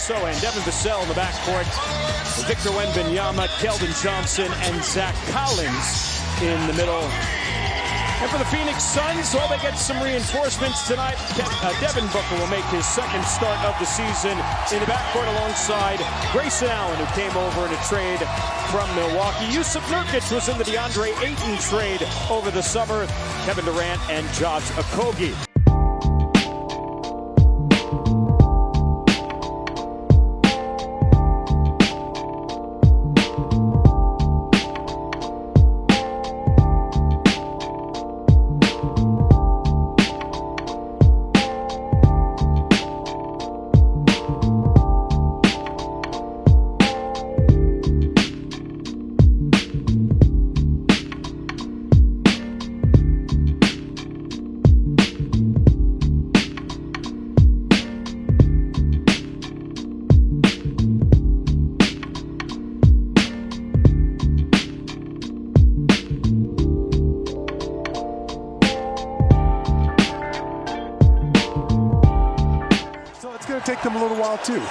Sochan, Devin Vassell in the backcourt. Victor Wembanyama, Keldon Johnson, and Zach Collins in the middle. And for the Phoenix Suns, they get some reinforcements tonight. Devin Booker will make his second start of the season in the backcourt alongside Grayson Allen, who came over in a trade from Milwaukee. Yusuf Nurkic was in the DeAndre Ayton trade over the summer. Kevin Durant and Josh Okogie. It's going to take them a little while too.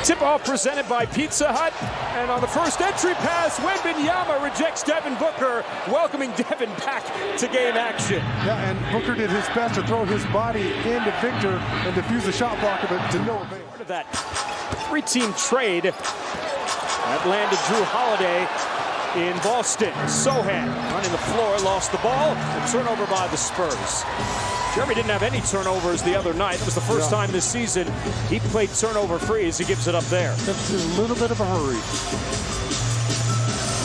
Tip-off presented by Pizza Hut. And on the first entry pass, Wembanyama rejects Devin Booker, welcoming Devin back to game action. Yeah, and Booker did his best to throw his body into Victor and defuse the shot blocker, but to no avail. Part of that three-team trade that landed Drew Holiday in Boston. Sochan running the floor, lost the ball, a turnover by the Spurs. Jeremy didn't have any turnovers the other night. It was the first time this season he played turnover-free as he gives it up there. That's a little bit of a hurry.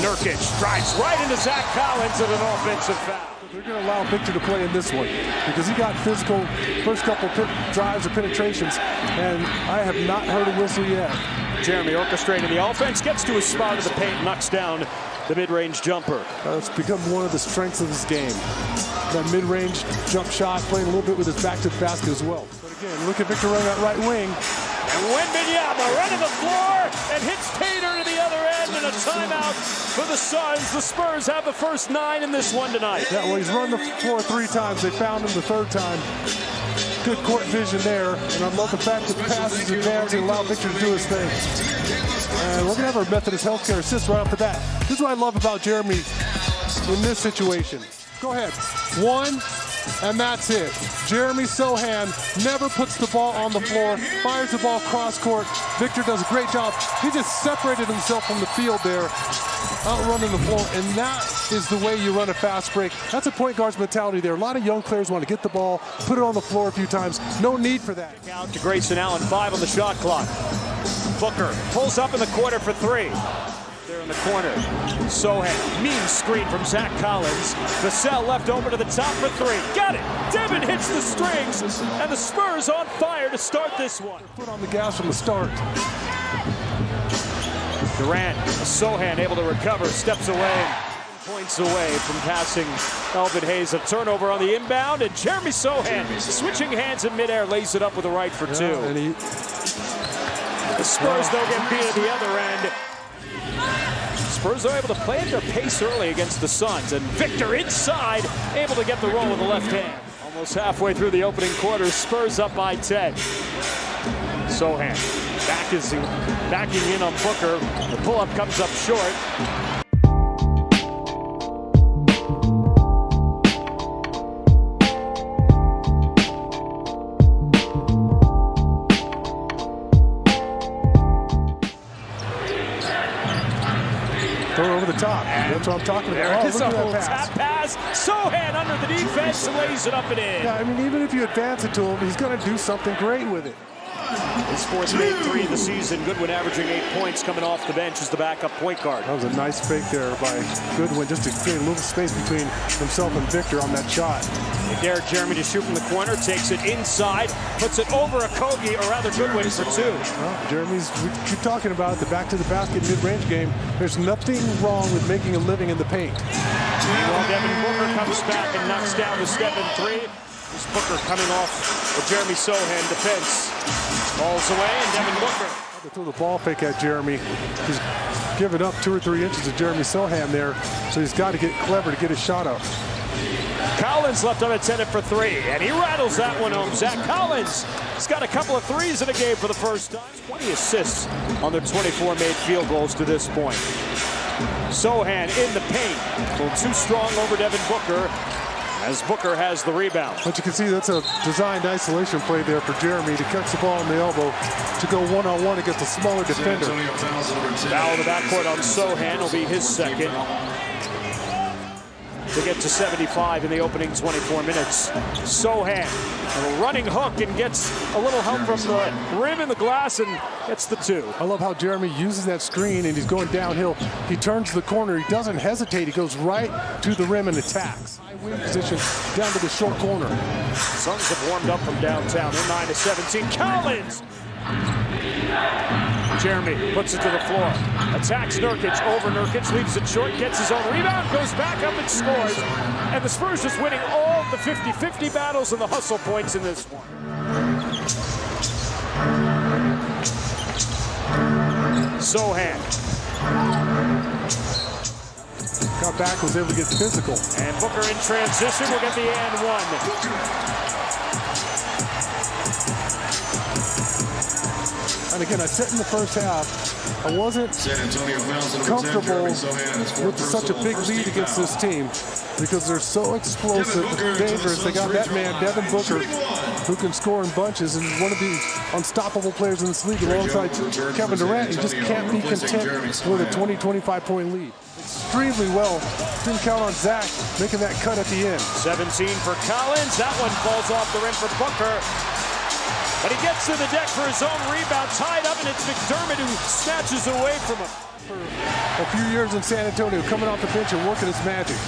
Nurkic drives right into Zach Collins at an offensive foul. They're going to allow Victor to play in this one because he got physical first couple drives or penetrations, and I have not heard a whistle yet. Jeremy orchestrating the offense, gets to his spot in the paint, knocks down the mid-range jumper. It's become one of the strengths of this game. That mid-range jump shot, playing a little bit with his back to the basket as well. But again, look at Victor running that right wing. And Wembanyama running the floor and hits Tater to the other end, and a timeout for the Suns. The Spurs have the first 9 in this one tonight. Yeah, well, he's run the floor 3 times. They found him the 3rd time. Good court vision there, and I love the fact that the pass is advanced and allow Victor to do his thing. And we're going to have our Methodist Healthcare assist right off the bat. This is what I love about Jeremy in this situation. Go ahead. 1, and that's it. Jeremy Sochan never puts the ball on the floor, fires the ball cross court. Victor does a great job. He just separated himself from the field there, outrunning the floor, and that is the way you run a fast break. That's a point guard's mentality there. A lot of young players want to get the ball, put it on the floor a few times. No need for that. Out to Grayson Allen, 5 on the shot clock. Booker pulls up in the corner for 3. There in the corner. Sochan, mean screen from Zach Collins. Vassell left over to the top for 3. Got it! Devin hits the strings, and the Spurs on fire to start this one. Put on the gas from the start. Durant, Sochan able to recover, steps away, points away from passing Elvin Hayes. A turnover on the inbound, and Jeremy Sochan switching hands in midair, lays it up with a right for 2. And the Spurs, though, get beat at the other end. Spurs are able to play at their pace early against the Suns, and Victor inside, able to get the roll with the left hand. Almost halfway through the opening quarter, Spurs up by 10. Sochan backing in on Booker. The pull-up comes up short. Throw over the top. That's what I'm talking about. Look at that pass. Tap pass. Sochan under the defense, lays it up and in. Yeah, I mean, even if you advance it to him, he's going to do something great with it. His fourth made 3 of the season. Goodwin averaging 8 points, coming off the bench as the backup point guard. That was a nice fake there by Goodwin, just to create a little space between himself and Victor on that shot. They dare Jeremy to shoot from the corner, takes it inside, puts it over Okogie, or rather Goodwin for 2. Well, Jeremy's, we keep talking about the back to the basket mid-range game. There's nothing wrong with making a living in the paint. Meanwhile, Devin Booker comes back and knocks down the step in 3. This Booker coming off the Jeremy Sochan defense. Falls away, and Devin Booker. They throw the ball fake at Jeremy. He's given up 2 or 3 inches of Jeremy Sochan there, so he's got to get clever to get his shot up. Collins left unattended for three, and he rattles that one home. Zach Collins has got a couple of threes in a game for the first time. 20 assists on their 24 made field goals to this point. Sochan in the paint, a little too strong over Devin Booker, as Booker has the rebound. But you can see that's a designed isolation play there for Jeremy to catch the ball in the elbow to go one-on-one against a smaller defender. Foul in the backcourt on Sochan will be his second. To get to 75 in the opening 24 minutes. Sochan, a running hook, and gets a little help from the rim in the glass and gets the two. I love how Jeremy uses that screen and he's going downhill. He turns to the corner. He doesn't hesitate. He goes right to the rim and attacks. High wing position down to the short corner. Suns have warmed up from downtown. They're 9-17. Collins! Jeremy puts it to the floor. Attacks Nurkic, over Nurkic, leaves it short, gets his own rebound, goes back up and scores. And the Spurs just winning all the 50-50 battles and the hustle points in this one. Sochan. Got back, was able to get physical. And Booker in transition will get the and one. And again, I said in the first half, I wasn't comfortable with such a big lead against this team because they're so explosive, dangerous. They got that man, Devin Booker, who can score in bunches and one of the unstoppable players in this league alongside Kevin Durant. You just can't be content with a 20-25-point lead. Extremely well. Didn't count on Zach making that cut at the end. 17 for Collins. That one falls off the rim for Booker. But he gets to the deck for his own rebound, tied up, and it's McDermott who snatches away from him. For a few years in San Antonio, coming off the bench and working his magic.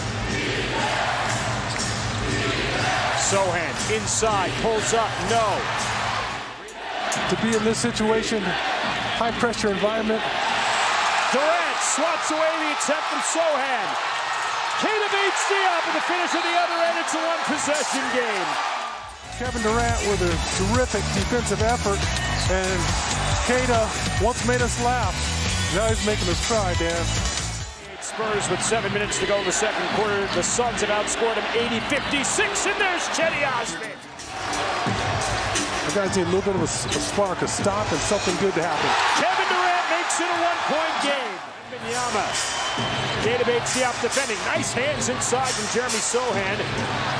Sochan inside, pulls up, no. To be in this situation, high pressure environment. Durant swats away the attempt from Sochan. Keita Bates-Diop at the finish of the other end. It's a one-possession game. Kevin Durant with a terrific defensive effort, and Keita once made us laugh. Now he's making us cry, Dan. Spurs with 7 minutes to go in the second quarter. The Suns have outscored them 80-56, and there's Cedi Osman. I gotta see a little bit of a spark, a stop, and something good to happen. Kevin Durant makes it a one-point game. Wembanyama. Keita Bates-Diop defending. Nice hands inside from Jeremy Sochan.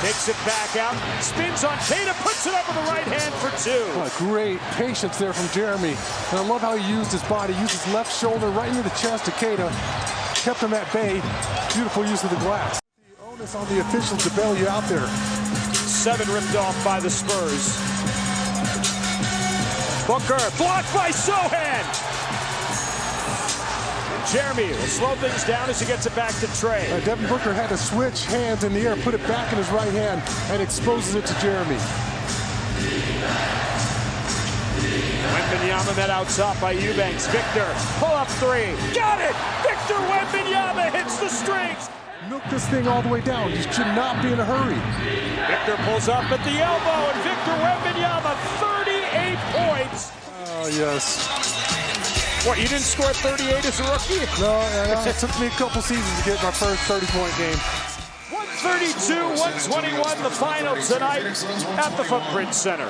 Takes it back out. Spins on Keita. Puts it up with the right hand for two. Oh, great patience there from Jeremy. And I love how he used his body. Used his left shoulder right into the chest of Keita. Kept him at bay. Beautiful use of the glass. The onus on the officials to bail you out there. 7 ripped off by the Spurs. Booker blocked by Sochan. Jeremy will slow things down as he gets it back to Trey. Devin Booker had to switch hands in the air, put it back in his right hand, and exposes it to Jeremy. Wembanyama met out top by Eubanks. Victor, pull-up three. Got it! Victor Wembanyama hits the strings. Milk this thing all the way down. You should not be in a hurry. Victor pulls up at the elbow, and Victor Wembanyama, 38 points. Oh, yes. What, you didn't score 38 as a rookie? No, it took me a couple seasons to get my first 30-point game. 132-121, the final tonight at the Footprint Center.